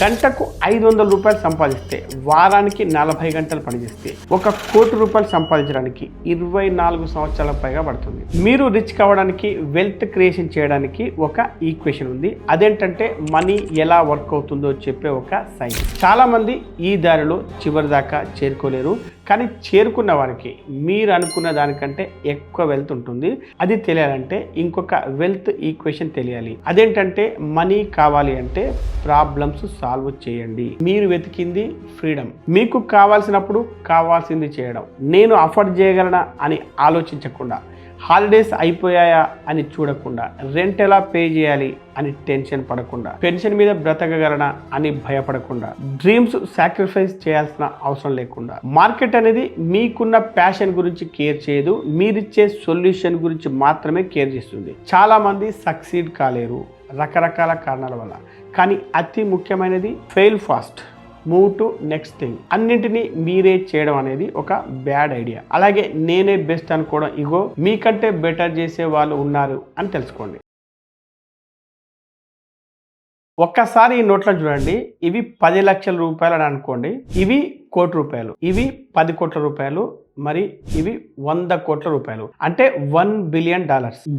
గంటకు 500 రూపాయలు సంపాదిస్తే వారానికి 40 గంటలు పనిచేస్తే 1 కోటి రూపాయలు సంపాదించడానికి 24 సంవత్సరాల పైగా పడుతుంది. మీరు రిచ్ కావడానికి, వెల్త్ క్రియేషన్ చేయడానికి ఒక ఈక్వేషన్ ఉంది. అదేంటంటే మనీ ఎలా వర్క్ అవుతుందో చెప్పే ఒక సైన్స్. చాలా మంది ఈ దారిలో చివరి దాకా చేరుకోలేరు, కానీ చేరుకున్న వారికి మీరు అనుకున్న దానికంటే ఎక్కువ వెల్త్ ఉంటుంది. అది తెలియాలంటే ఇంకొక వెల్త్ ఈక్వేషన్ తెలియాలి. అదేంటంటే మనీ కావాలి అంటే ప్రాబ్లమ్స్ సాల్వ్ చేయండి. మీరు వెతికింది ఫ్రీడమ్. మీకు కావాల్సినప్పుడు కావాల్సింది చేయడం. నేను అఫోర్డ్ చేయగలనా అని ఆలోచించకుండా, హాలిడేస్ అయిపోయాయా అని చూడకుండా, రెంట్ ఎలా పే చేయాలి అని టెన్షన్ పడకుండా, పెన్షన్ మీద బ్రతకగలనా అని భయపడకుండా, డ్రీమ్స్ సాక్రిఫైస్ చేయాల్సిన అవసరం లేకుండా, మార్కెట్ అనేది మీకున్న ప్యాషన్ గురించి కేర్ చేయదు, మీరిచ్చే సొల్యూషన్ గురించి మాత్రమే కేర్ చేస్తుంది. చాలా మంది సక్సీడ్ కాలేరు రకరకాల కారణాల వల్ల. కానీ అతి ముఖ్యమైనది fail fast, move to next thing. అన్నింటినీ మీరే చేయడం అనేది ఒక బ్యాడ్ ఐడియా. అలాగే నేనే బెస్ట్ అనుకోవడం ఇగో. మీకంటే బెటర్ చేసే వాళ్ళు ఉన్నారు అని తెలుసుకోండి. ఒక్కసారి ఈ నోట్లను చూడండి. ఇవి 10 లక్షల రూపాయలు అని అనుకోండి. ఇవి 1 కోటి రూపాయలు. ఇవి 10 కోట్ల రూపాయలు. మరి ఇవి 100 కోట్ల రూపాయలు. అంటే $1 బిలియన్.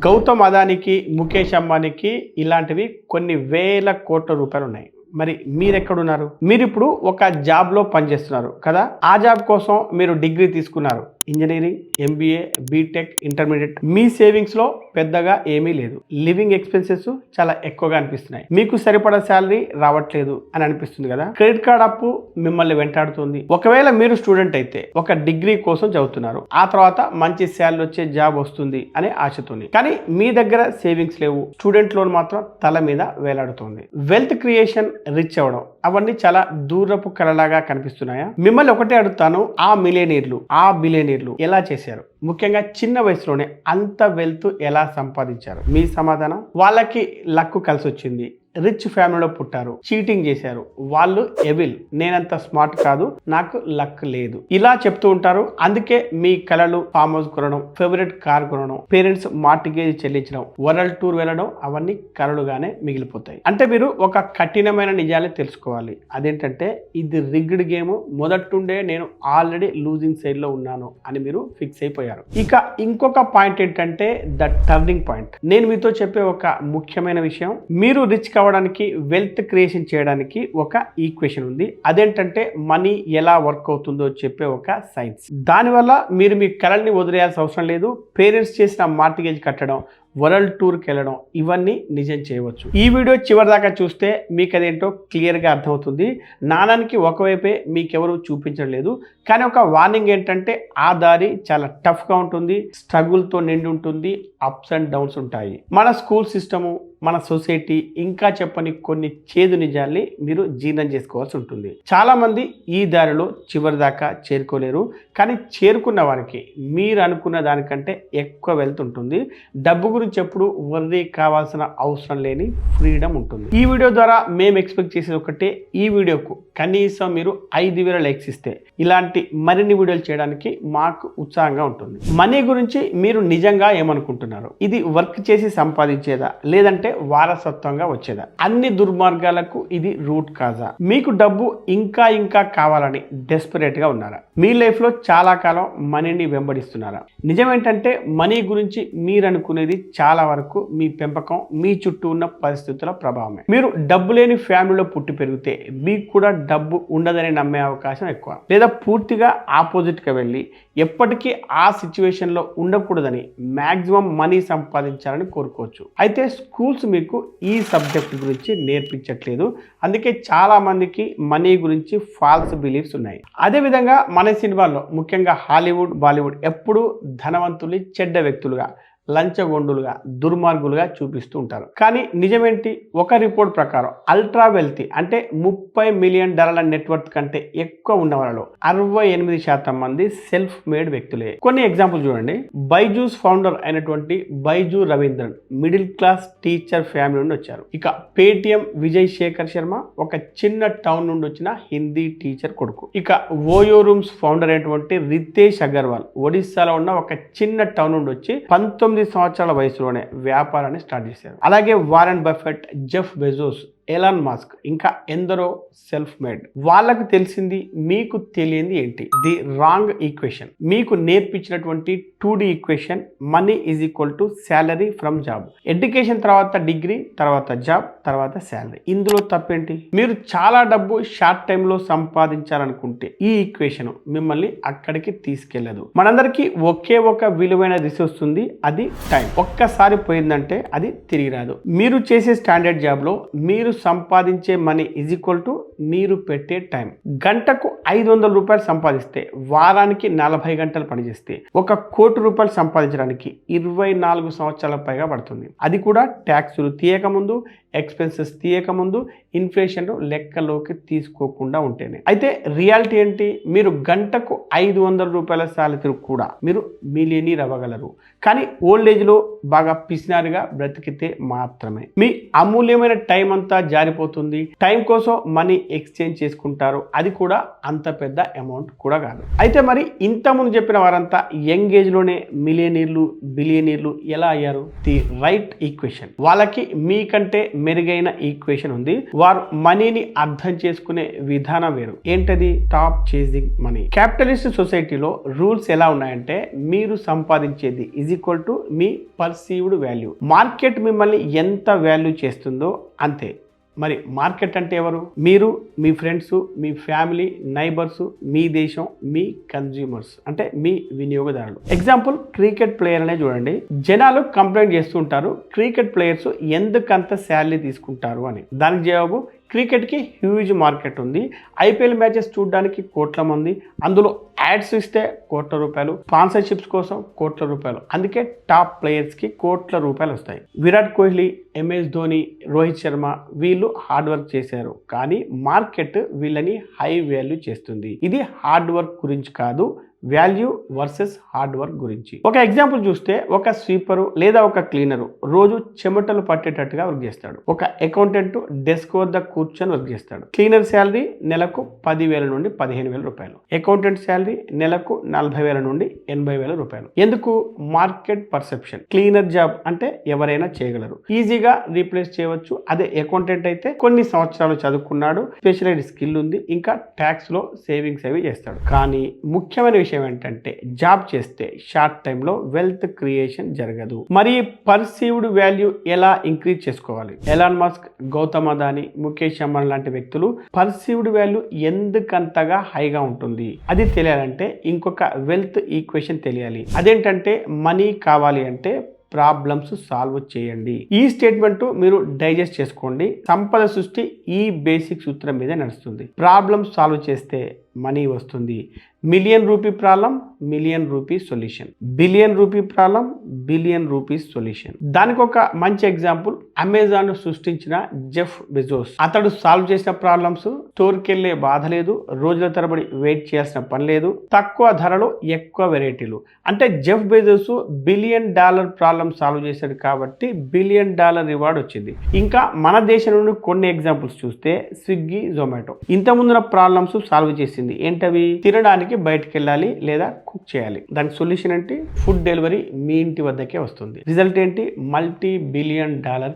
గౌతమ్ అదానికి, ముఖేష్ అంబానీకి ఇలాంటివి కొన్ని వేల కోట్ల రూపాయలు ఉన్నాయి. మరి మీరెక్కడున్నారు? మీరు ఇప్పుడు ఒక జాబ్లో పనిచేస్తున్నారు కదా. ఆ జాబ్ కోసం మీరు డిగ్రీ తీసుకున్నారు, ఇంజనీరింగ్, ఎంబీఏ, బీటెక్, ఇంటర్మీడియట్. మీ సేవింగ్స్లో పెద్దగా ఏమీ లేదు. లివింగ్ ఎక్స్పెన్సెస్ చాలా ఎక్కువగా అనిపిస్తున్నాయి. మీకు సరిపడా శాలరీ రావట్లేదు అని అనిపిస్తుంది కదా. క్రెడిట్ కార్డ్ అప్పు మిమ్మల్ని వెంటాడుతుంది. ఒకవేళ మీరు స్టూడెంట్ అయితే ఒక డిగ్రీ కోసం చదువుతున్నారు, ఆ తర్వాత మంచి శాలరీ వచ్చే జాబ్ వస్తుంది అనే ఆశతోని. కానీ మీ దగ్గర సేవింగ్స్ లేవు. స్టూడెంట్ లోన్ మాత్రం తల మీద వేలాడుతుంది. వెల్త్ క్రియేషన్, రిచ్ అవ్వడం, అవన్నీ చాలా దూరపు కలలాగా కనిపిస్తున్నాయా? మిమ్మల్ని ఒకటే అడుగుతాను, ఆ మిలియనీర్లు, ఆ బిలియనీర్లు ఎలా చేశారు? ముఖ్యంగా చిన్న వయసులోనే అంత వెల్త్ ఎలా సంపాదించారు? మీ సమాధానం, వాళ్ళకి లక్ కలిసి వచ్చింది, రిచ్ ఫ్యామిలీలో పుట్టారు, చీటింగ్ చేశారు, వాళ్ళు ఎవిల్, నేనంత స్మార్ట్ కాదు, నాకు లక్ లేదు, ఇలా చెప్తూ ఉంటారు. అందుకే మీ కళలు, ఫామ్ హౌస్ కొనడం, ఫేవరెట్ కార్ కొనడం, పేరెంట్స్ మార్టిగేజ్ చెల్లించడం, వరల్డ్ టూర్ వెళ్ళడం, అవన్నీ కళలుగానే మిగిలిపోతాయి. అంటే మీరు ఒక కఠినమైన నిజాన్ని తెలుసుకోవాలి. అదేంటంటే ఇది రిగ్డ్ గేమ్. మొదటుండే నేను ఆల్రెడీ లూజింగ్ సైడ్ లో ఉన్నాను అని మీరు ఫిక్స్ అయిపోయారు. ఇక ఇంకొక పాయింట్ ఏంటంటే ద టర్నింగ్ పాయింట్. నేను మీతో చెప్పే ఒక ముఖ్యమైన విషయం, మీరు రిచ్ కావడానికి, వెల్త్ క్రియేషన్ చేయడానికి ఒక ఈక్వేషన్ ఉంది. అదేంటంటే మనీ ఎలా వర్క్ అవుతుందో చెప్పే ఒక సైన్స్. దానివల్ల మీరు మీ కళల్ని వదిలేయాల్సిన అవసరం లేదు. పేరెంట్స్ చేసిన మార్టిగేజ్ కట్టడం, వరల్డ్ టూర్కి వెళ్ళడం, ఇవన్నీ నిజం చేయవచ్చు. ఈ వీడియో చివరి దాకా చూస్తే మీకు అదేంటో క్లియర్గా అర్థమవుతుంది. నాణానికి ఒకవైపే మీకెవరు చూపించడం లేదు. కానీ ఒక వార్నింగ్ ఏంటంటే ఆ దారి చాలా టఫ్గా ఉంటుంది, స్ట్రగుల్తో నిండి ఉంటుంది, అప్స్ అండ్ డౌన్స్ ఉంటాయి. మన స్కూల్ సిస్టము, మన సొసైటీ ఇంకా చెప్పని కొన్ని చేదు నిజాల్ని మీరు జీర్ణం చేసుకోవాల్సి ఉంటుంది. చాలా మంది ఈ దారిలో చివరి దాకా చేరుకోలేరు, కానీ చేరుకున్న వారికి మీరు అనుకున్న దానికంటే ఎక్కువ వెల్త్ ఉంటుంది. డబ్బు గురించి ఎప్పుడు వర్రీ కావాల్సిన అవసరం లేని ఫ్రీడమ్ ఉంటుంది. ఈ వీడియో ద్వారా మేము ఎక్స్పెక్ట్ చేసేది ఒకటే, ఈ వీడియోకు కనీసం మీరు 5,000 లైక్స్ ఇస్తే ఇలాంటి మరిన్ని వీడియోలు చేయడానికి మాకు ఉత్సాహంగా ఉంటుంది. మనీ గురించి మీరు నిజంగా ఏమనుకుంటున్నారు? ఇది వర్క్ చేసి సంపాదించేదా, లేదంటే వారసత్వంగా వచ్చేదా? అన్ని దుర్మార్గాలకు ఇది రూట్ కాజా? మీకు డబ్బు ఇంకా ఇంకా కావాలని డెస్పరేట్ గా ఉన్నారా? మీ లైఫ్ లో చాలా కాలం మనీని వెంబడిస్తున్నారా? నిజం ఏంటంటే మనీ గురించి మీరు అనుకునేది చాలా వరకు మీ పెంపకం, మీ చుట్టూ ఉన్న పరిస్థితుల ప్రభావమే. మీరు డబ్బు లేని ఫ్యామిలీలో పుట్టి పెరిగితే మీకు కూడా డబ్బు ఉండదని నమ్మే అవకాశం ఎక్కువ. లేదా పూర్తిగా ఆపోజిట్ గా వెళ్ళి ఎప్పటికీ ఆ సిచ్యువేషన్ లో ఉండకూడదని మాక్సిమం మనీ సంపాదించాలని కోరుకోవచ్చు. అయితే స్కూల్స్ మీకు ఈ సబ్జెక్ట్ గురించి నేర్పించట్లేదు. అందుకే చాలా మందికి మనీ గురించి ఫాల్స్ బిలీఫ్స్ ఉన్నాయి. అదేవిధంగా మన సినిమాల్లో ముఖ్యంగా హాలీవుడ్, బాలీవుడ్ ఎప్పుడు ధనవంతుల్ని చెడ్డ వ్యక్తులుగా, లంచగొండులుగా, దుర్మార్గులుగా చూపిస్తూ ఉంటారు. కానీ నిజమేంటి? ఒక రిపోర్ట్ ప్రకారం అల్ట్రా వెల్తీ అంటే $30 మిలియన్ నెట్వర్త్ కంటే ఎక్కువ ఉన్న వాళ్ళలో 68% మంది సెల్ఫ్ మేడ్ వ్యక్తులే. కొన్ని ఎగ్జాంపుల్ చూడండి. బైజూస్ ఫౌండర్ అయినటువంటి Byju Ravindran middle class teacher family నుండి వచ్చారు. ఇక పేటిఎం విజయ్ శేఖర్ శర్మ ఒక చిన్న టౌన్ నుండి వచ్చిన హిందీ టీచర్ కొడుకు. ఇక ఓయో రూమ్స్ ఫౌండర్ అయినటువంటి రితేష్ అగర్వాల్ ఒడిస్సాలో ఉన్న ఒక చిన్న టౌన్ నుండి వచ్చి 19 సంవత్సరాల వయసులోనే వ్యాపారాన్ని స్టార్ట్ చేశారు. అలాగే Warren Buffett, Jeff Bezos Elon Musk ఇంకా ఎందరో సెల్ఫ్ మేడ్. వాళ్ళకు తెలిసింది మీకు తెలియంది ఏంటి? The wrong equation. మీకు నేర్పించినటువంటి 2D equation money is equal to salary from job. Education తర్వాత డిగ్రీ, తర్వాత జాబ్, తర్వాత శాలరీ. ఇందులో తప్పేంటి? మీరు చాలా డబ్బు షార్ట్ టైంలో సంపాదించాలనుకుంటే ఈ ఈక్వేషన్ మిమ్మల్ని అక్కడికి తీసుకెళ్లదు. మనందరికీ ఒకే ఒక విలువైన రిసోర్స్ ఉంది, అది టైం. ఒక్కసారి పోయిందంటే అది తిరిగి రాదు. మీరు చేసే స్టాండర్డ్ జాబ్ లో మీరు సంపాదించే మనీ ఈజ్ ఈక్వల్ టు మీరు పెట్టే టైం. గంటకు 500 రూపాయలు సంపాదిస్తే వారానికి 40 గంటలు పనిచేస్తే 1 కోటి రూపాయలు సంపాదించడానికి 24 సంవత్సరాల పైగా పడుతుంది. అది కూడా ట్యాక్సులు తీయకముందు, ఎక్స్పెన్సెస్ తీయకముందు, ఇన్ఫ్లేషన్ లెక్కలోకి తీసుకోకుండా ఉంటేనే. అయితే రియాలిటీ ఏంటి? మీరు గంటకు 500 రూపాయల శాలరీ కూడా మీరు మిలియనీర్ అవ్వగలరు. కానీ ఓల్డ్ ఏజ్లో బాగా పిసినారుగా బ్రతికితే మాత్రమే. మీ అమూల్యమైన టైం అంతా జారిపోతుంది. టైం కోసం మనీ ఎక్స్చేంజ్ చేసుకుంటారు, అది కూడా అంత పెద్ద అమౌంట్ కూడా కాదు. అయితే మరి ఇంతకుముందు చెప్పిన వారంతా యంగ్ ఏజ్లోనే మిలియనీర్లు, బిలియనీర్లు ఎలా అయ్యారు? The right equation. వాళ్ళకి మీకంటే మెరుగైన ఈక్వేషన్ ఉంది. వారు మనీని అర్థం చేసుకునే విధానం వేరు. ఏంటది? Top chasing money. క్యాపిటలిస్ట్ సొసైటీలో రూల్స్ ఎలా ఉన్నాయంటే మీరు సంపాదించేది ఈజ్ ఈక్వల్ టు మీ పర్సీవ్డ్ వాల్యూ. మార్కెట్ మిమ్మల్ని ఎంత వాల్యూ చేస్తుందో అంతే. మరి మార్కెట్ అంటే ఎవరు? మీరు, మీ ఫ్రెండ్స్, మీ ఫ్యామిలీ, నైబర్స్, మీ దేశం, మీ కన్జ్యూమర్స్ అంటే మీ వినియోగదారులు. ఎగ్జాంపుల్ క్రికెట్ ప్లేయర్ అనే చూడండి. జనాలు కంప్లైంట్ చేస్తుంటారు క్రికెట్ ప్లేయర్స్ ఎందుకంత శాలరీ తీసుకుంటారు అని. దానికి జవాబు క్రికెట్కి హ్యూజ్ మార్కెట్ ఉంది. ఐపీఎల్ మ్యాచెస్ చూడడానికి కోట్ల మంది, అందులో యాడ్స్ ఇస్తే కోట్ల రూపాయలు, స్పాన్సర్షిప్స్ కోసం కోట్ల రూపాయలు. అందుకే టాప్ ప్లేయర్స్కి కోట్ల రూపాయలు వస్తాయి. విరాట్ కోహ్లీ, ఎంఎస్ ధోని, రోహిత్ శర్మ వీళ్ళు హార్డ్ వర్క్ చేశారు, కానీ మార్కెట్ వీళ్ళని హై వాల్యూ చేస్తుంది. ఇది హార్డ్ వర్క్ గురించి కాదు, వాల్యూ వర్సెస్ హార్డ్ వర్క్ గురించి. ఒక ఎగ్జాంపుల్ చూస్తే ఒక స్వీపరు లేదా ఒక క్లీనరు రోజు చెమటలు పట్టేటట్టుగా వర్క్ చేస్తాడు. ఒక అకౌంటెంట్ డెస్క్ వద్ద కూర్చొని వర్క్ చేస్తాడు. క్లీనర్ శాలరీ నెలకు 10,000 నుండి 15,000 రూపాయలు. అకౌంటెంట్ శాలరీ నెలకు 40,000 నుండి 80,000 రూపాయలు. ఎందుకు? Market perception. క్లీనర్ జాబ్ అంటే ఎవరైనా చేయగలరు, ఈజీగా రీప్లేస్ చేయవచ్చు. అదే అకౌంటెంట్ అయితే కొన్ని సంవత్సరాలు చదువుకున్నాడు, స్పెషలైజ్డ్ స్కిల్ ఉంది, ఇంకా ట్యాక్స్ లో సేవింగ్స్ అవి చేస్తాడు. కానీ ముఖ్యమైన విషయం ఏంటంటే జాబ్ చేస్తే షార్ట్ టైంలో వెల్త్ క్రియేషన్ జరగదు. మరి పర్సీవ్డ్ వాల్యూ ఎలా ఇంక్రీజ్ చేసుకోవాలి? ఎలాన్ మస్క్, గౌతమ్ అదాని, ముఖేష్ అంబానీ లాంటి వ్యక్తులు పర్సీవ్డ్ వాల్యూ ఎందుకంతగా హైగా ఉంటుంది అది తెలియాలంటే ఇంకొక వెల్త్ ఈక్వేషన్ తెలియాలి. అదేంటంటే మనీ కావాలి అంటే ప్రాబ్లమ్స్ సాల్వ్ చేయండి. ఈ స్టేట్మెంట్ మీరు డైజెస్ట్ చేసుకోండి. సంపద సృష్టి ఈ బేసిక్ సూత్రం మీద నడుస్తుంది. ప్రాబ్లమ్స్ సాల్వ్ చేస్తే మనీ వస్తుంది. Million rupee problem, million rupees solution. Billion rupee problem, billion rupees solution. దానికి ఒక మంచి ఎగ్జాంపుల్ అమెజాన్ సృష్టించిన జెఫ్ బెజోస్. అతడు సాల్వ్ చేసిన ప్రాబ్లమ్స్ స్టోర్కి వెళ్ళే బాధ లేదు, రోజుల తరబడి వెయిట్ చేయాల్సిన పని లేదు, తక్కువ ధరలో ఎక్కువ వెరైటీలు. అంటే Jeff Bezos $1 billion problem solve చేశాడు కాబట్టి $1 బిలియన్ రివార్డ్ వచ్చింది. ఇంకా మన దేశం నుండి కొన్ని ఎగ్జాంపుల్స్ చూస్తే స్విగ్గీ, జొమాటో ఇంతకుముందున్న ప్రాబ్లమ్స్ సాల్వ్ చేసింది. ఏంటవి? తినడానికి బయటకు వెళ్ళాలి లేదా కుక్ చేయాలి. దానికి సొల్యూషన్ ఏంటి? ఫుడ్ డెలివరీ మీ ఇంటి వద్దకే వస్తుంది. రిజల్ట్ ఏంటి? $multi-billion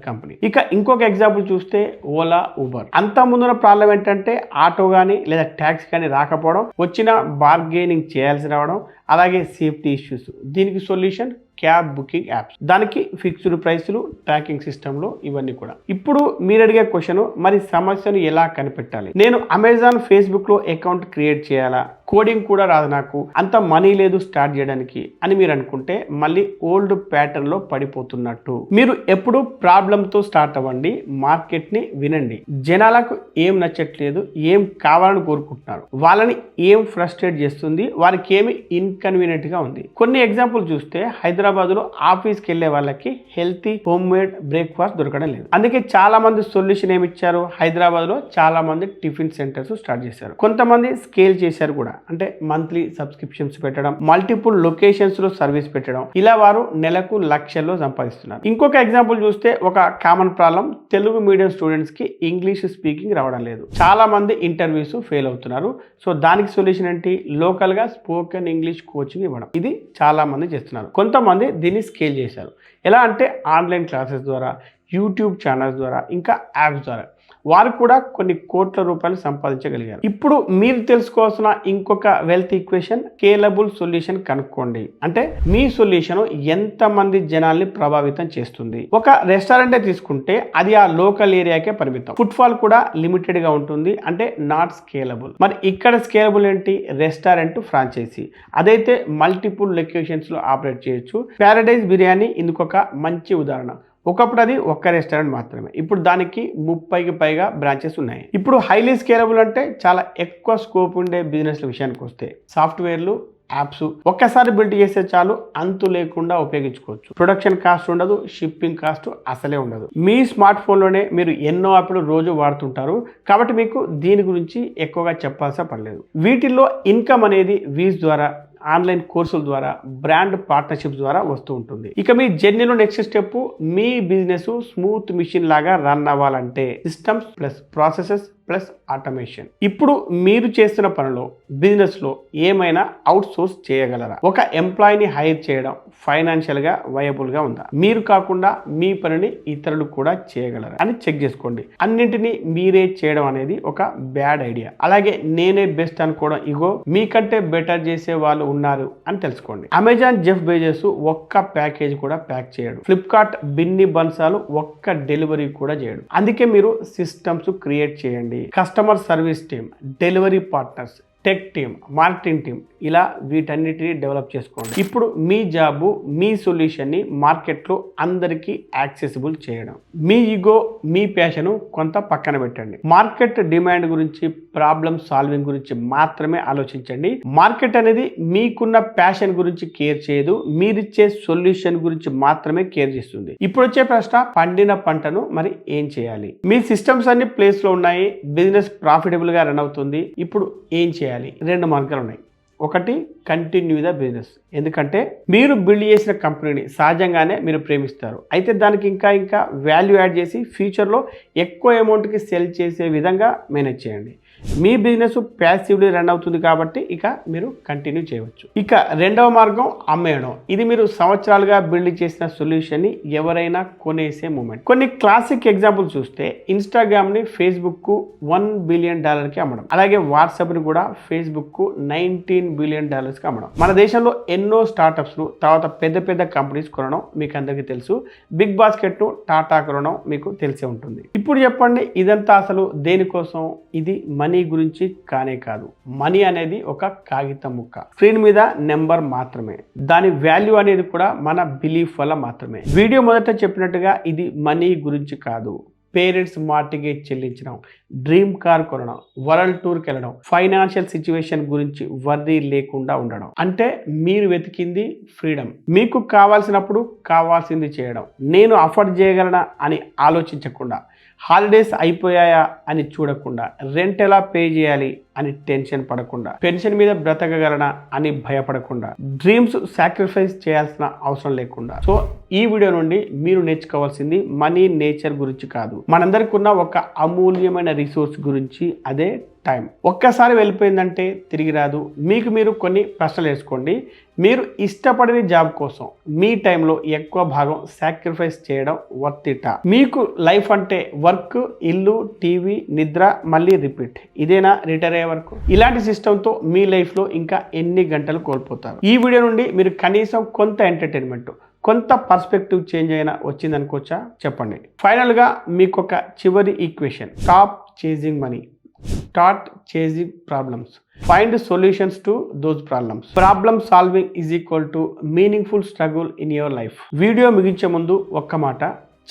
company. ఇక ఇంకొక ఎగ్జాంపుల్ చూస్తే ఓలా, ఊబర్. అంత ముందున్న ప్రాబ్లం ఏంటంటే ఆటో కానీ లేదా ట్యాక్సీ కానీ రాకపోవడం, వచ్చిన బార్గెనింగ్ చేయాల్సి రావడం, అలాగే సేఫ్టీ ఇష్యూస్. దీనికి సొల్యూషన్ క్యాబ్ బుకింగ్ యాప్స్. దానికి ఫిక్స్డ్ ప్రైసులు, ట్రాకింగ్ సిస్టంలో ఇవన్నీ కూడా. ఇప్పుడు మీరు అడిగే క్వశ్చన్, మరి సమస్యను ఎలా కనిపెట్టాలి? నేను అమెజాన్, ఫేస్బుక్ లో అకౌంట్ క్రియేట్ చేయాలా? కోడింగ్ కూడా రాదు నాకు, అంత మనీ లేదు స్టార్ట్ చేయడానికి అని మీరు అనుకుంటే మళ్ళీ ఓల్డ్ ప్యాటర్న్ లో పడిపోతున్నట్టు. మీరు ఎప్పుడు ప్రాబ్లంతో స్టార్ట్ అవ్వండి, మార్కెట్ ని వినండి. జనాలకు ఏం నచ్చట్లేదు, ఏం కావాలని కోరుకుంటున్నారు, వాళ్ళని ఏం ఫ్రస్ట్రేట్ చేస్తుంది, వారికి ఏమి ఇన్కన్వీనియంట్ గా ఉంది. కొన్ని ఎగ్జాంపుల్ చూస్తే హైదరాబాద్ లో ఆఫీస్కి వెళ్లే వాళ్ళకి హెల్తీ హోమ్ మేడ్ బ్రేక్ఫాస్ట్ దొరకడం లేదు. అందుకే చాలా మంది సొల్యూషన్ ఏమి ఇచ్చారు? హైదరాబాద్ లో చాలా మంది టిఫిన్ సెంటర్స్ స్టార్ట్ చేశారు. కొంతమంది స్కేల్ చేశారు కూడా, అంటే మంత్లీ సబ్స్క్రిప్షన్స్ పెట్టడం, మల్టిపుల్ లొకేషన్స్ లో సర్వీస్ పెట్టడం. ఇలా వారు నెలకు లక్షల్లో సంపాదిస్తున్నారు. ఇంకొక ఎగ్జాంపుల్ చూస్తే ఒక common problem, Telugu medium students కి ఇంగ్లీష్ స్పీకింగ్ రావడం లేదు. చాలా మంది ఇంటర్వ్యూస్ ఫెయిల్ అవుతున్నారు. సో దానికి సొల్యూషన్ ఏంటి? లోకల్ గా స్పోకెన్ ఇంగ్లీష్ కోచింగ్ ఇవ్వడం. ఇది చాలా మంది చేస్తున్నారు. కొంతమంది దీన్ని స్కేల్ చేశారు. ఎలా అంటే ఆన్లైన్ క్లాసెస్ ద్వారా, యూట్యూబ్ ఛానల్స్ ద్వారా, ఇంకా యాప్స్ ద్వారా. వారు కూడా కొన్ని కోట్ల రూపాయలు సంపాదించగలిగారు. ఇప్పుడు మీరు తెలుసుకోవాల్సిన ఇంకొక వెల్త్ ఈక్వేషన్, స్కేలబుల్ సొల్యూషన్ కనుక్కోండి. అంటే మీ సొల్యూషన్ ఎంతమంది జనాల్ని ప్రభావితం చేస్తుంది. ఒక రెస్టారెంటే తీసుకుంటే అది ఆ లోకల్ ఏరియాకే పరిమితం. ఫుట్ఫాల్ కూడా లిమిటెడ్ గా ఉంటుంది, అంటే నాట్ స్కేలబుల్. మరి ఇక్కడ స్కేలబుల్ ఏంటి? Restaurant franchisee. అదైతే మల్టిపుల్ లొకేషన్స్ లో ఆపరేట్ చేయొచ్చు. ప్యారడైజ్ బిర్యానీ ఇందుకొక మంచి ఉదాహరణ. ఒకప్పుడు అది ఒక్క రెస్టారెంట్ మాత్రమే, ఇప్పుడు దానికి 30కి పైగా బ్రాంచెస్ ఉన్నాయి. ఇప్పుడు హైలీ స్కేలబుల్ అంటే చాలా ఎక్కువ స్కోప్ ఉండే బిజినెస్ల విషయానికి వస్తే సాఫ్ట్వేర్లు, యాప్స్ ఒక్కసారి బిల్డ్ చేస్తే చాలు, అంతు లేకుండా ఉపయోగించుకోవచ్చు. ప్రొడక్షన్ కాస్ట్ ఉండదు, షిప్పింగ్ కాస్ట్ అసలే ఉండదు. మీ స్మార్ట్ ఫోన్లోనే మీరు ఎన్నో యాప్లు రోజు వాడుతుంటారు కాబట్టి మీకు దీని గురించి ఎక్కువగా చెప్పాల్సిన పర్లేదు. వీటిల్లో ఇన్కమ్ అనేది వీస్ ద్వారా, ఆన్లైన్ కోర్సుల ద్వారా, బ్రాండ్ పార్ట్నర్షిప్స్ ద్వారా వస్తూ ఉంటుంది. ఇక మీ జర్నీలో నెక్స్ట్ స్టెప్, మీ బిజినెస్ స్మూత్ మిషన్ లాగా రన్ అవ్వాలంటే systems plus processes plus automation. ఇప్పుడు మీరు చేస్తున్న పనిలో బిజినెస్ లో ఏమైనా అవుట్ సోర్స్ చేయగలరా? ఒక ఎంప్లాయీని హైర్ చేయడం ఫైనాన్షియల్ గా వయబుల్ గా ఉందా? మీరు కాకుండా మీ పనిని ఇతరులు కూడా చేయగలరా అని చెక్ చేసుకోండి. అన్నింటినీ మీరే చేయడం అనేది ఒక బ్యాడ్ ఐడియా. అలాగే నేనే బెస్ట్ అనుకోవడం ఇగో. మీకంటే బెటర్ చేసే వాళ్ళు ఉన్నారు అని తెలుసుకోండి. అమెజాన్ జెఫ్ బెజోస్ ఒక్క ప్యాకేజ్ కూడా ప్యాక్ చేయడు. ఫ్లిప్కార్ట్ బిన్ని బన్సాలు ఒక్క డెలివరీ కూడా చేయడు. అందుకే మీరు సిస్టమ్స్ క్రియేట్ చేయండి. Customer service team, delivery partners, tech team, marketing team, ఇలా వీటన్నిటిని డెవలప్ చేసుకోండి. ఇప్పుడు మీ జాబు మీ సొల్యూషన్ని మార్కెట్లో అందరికీ యాక్సెసిబుల్ చేయడం. మీ ఈగో, మీ ప్యాషన్ కొంత పక్కన పెట్టండి. మార్కెట్ డిమాండ్ గురించి, ప్రాబ్లమ్ సాల్వింగ్ గురించి మాత్రమే ఆలోచించండి. మార్కెట్ అనేది మీకున్న ప్యాషన్ గురించి కేర్ చేయదు, మీరిచ్చే సొల్యూషన్ గురించి మాత్రమే కేర్ చేస్తుంది. ఇప్పుడు వచ్చే ప్రశ్న, పండిన పంటను మరి ఏం చేయాలి? మీ సిస్టమ్స్ అన్ని ప్లేస్ లో ఉన్నాయి, బిజినెస్ ప్రాఫిటబుల్ గా రన్ అవుతుంది. ఇప్పుడు ఏం చేయాలి? 2 మార్గాలు ఉన్నాయి. ఒకటి, కంటిన్యూ ద బిజినెస్. ఎందుకంటే మీరు బిల్డ్ చేసిన కంపెనీని సహజంగానే మీరు ప్రేమిస్తారు. అయితే దానికి ఇంకా వాల్యూ యాడ్ చేసి ఫ్యూచర్లో ఎక్కువ అమౌంట్కి సెల్ చేసే విధంగా మేనేజ్ చేయండి. మీ బిజినెస్ ప్యాసివ్లీ రన్ అవుతుంది కాబట్టి ఇక మీరు కంటిన్యూ చేయవచ్చు. ఇక రెండవ మార్గం, అమ్మేయడం. ఇది మీరు సంవత్సరాలుగా బిల్డ్ చేసిన సొల్యూషన్ని ఎవరైనా కొనేసే మూమెంట్. కొన్ని క్లాసిక్ ఎగ్జాంపుల్ చూస్తే ఇన్స్టాగ్రామ్ ని ఫేస్బుక్ కు $1 బిలియన్ కి అమ్మడం, అలాగే వాట్సాప్ ని కూడా ఫేస్బుక్ కు $19 బిలియన్ కి అమ్మడం. మన దేశంలో ఎన్నో స్టార్టప్స్ ను, తర్వాత పెద్ద కంపెనీస్ కొనడం మీకు అందరికీ తెలుసు. బిగ్ బాస్కెట్ ను టాటా కొనడం మీకు తెలిసే ఉంటుంది. ఇప్పుడు చెప్పండి, ఇదంతా అసలు దేనికోసం? ఇది మనీ గురించి కానే కాదు. మనీ అనేది ఒక కాగితం ముక్క, స్క్రీన్ మీద నెంబర్ మాత్రమే. దాని వాల్యూ అనేది కూడా మన బిలీఫ్ వల్ల మాత్రమే. వీడియో మొదట చెప్పినట్టుగా ఇది మనీ గురించి కాదు. పేరెంట్స్ మార్టిగేజ్ చెల్లించడం, డ్రీమ్ కార్ కొనడం, వరల్డ్ టూర్కి వెళ్ళడం, ఫైనాన్షియల్ సిచ్యువేషన్ గురించి వర్రీ లేకుండా ఉండడం. అంటే మీరు వెతికింది ఫ్రీడమ్. మీకు కావాల్సినప్పుడు కావాల్సింది చేయడం. నేను అఫోర్డ్ చేయగలనా అని ఆలోచించకుండా, హాలిడేస్ అయిపోయాయా అని చూడకుండా, రెంట్ ఎలా పే చేయాలి అని టెన్షన్ పడకుండా, పెన్షన్ మీద బ్రతకగలనా అని భయపడకుండా, డ్రీమ్స్ సాక్రిఫైస్ చేయాల్సిన అవసరం లేకుండా. సో ఈ వీడియో నుండి మీరు నేర్చుకోవాల్సింది మనీ నేచర్ గురించి కాదు, మనందరికీ ఉన్న ఒక అమూల్యమైన రిసోర్స్ గురించి. అదే టైం. ఒక్కసారి వెళ్ళిపోయిందంటే తిరిగి రాదు. మీకు మీరు కొన్ని ప్రశ్నలు వేసుకోండి. మీరు ఇష్టపడిన జాబ్ కోసం మీ టైంలో ఎక్కువ భాగం సాక్రిఫైస్ చేయడం వర్త్ ఇటా? మీకు లైఫ్ అంటే వర్క్, ఇల్లు, టీవీ, నిద్ర, మళ్ళీ రిపీట్, ఇదేనా రిటైర్ అయ్యే వరకు? ఇలాంటి సిస్టంతో మీ లైఫ్లో ఇంకా ఎన్ని గంటలు కోల్పోతారు? ఈ వీడియో నుండి మీరు కనీసం కొంత ఎంటర్టైన్మెంట్, కొంత పర్స్పెక్టివ్ చేంజ్ అయినా వచ్చిందనుకోవచ్చా? చెప్పండి. ఫైనల్గా మీకు ఒక చివరి equation. Stop chasing money, start chasing problems. Find solutions to those problems. Problem solving is equal to meaningful struggle in your life. Video ముగించే ముందు ఒక్క మాట,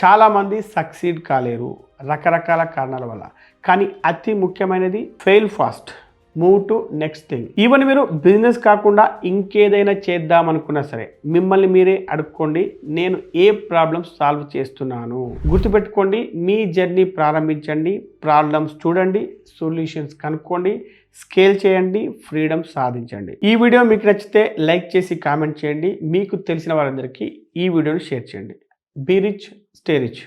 చాలా మంది సక్సీడ్ కాలేరు రకరకాల కారణాల వల్ల. కానీ అతి ముఖ్యమైనది fail fast, move to next thing. Even మీరు బిజినెస్ కాకుండా ఇంకేదైనా చేద్దాం అనుకున్నా సరే మిమ్మల్ని మీరే అడుక్కోండి, నేను ఏ ప్రాబ్లమ్స్ సాల్వ్ చేస్తున్నాను? గుర్తుపెట్టుకోండి, మీ జర్నీ ప్రారంభించండి, ప్రాబ్లమ్స్ చూడండి, సొల్యూషన్స్ కనుక్కోండి, స్కేల్ చేయండి, ఫ్రీడమ్ సాధించండి. ఈ వీడియో మీకు నచ్చితే లైక్ చేసి కామెంట్ చేయండి. మీకు తెలిసిన వారందరికీ ఈ వీడియోని షేర్ చేయండి. Be rich, stay rich.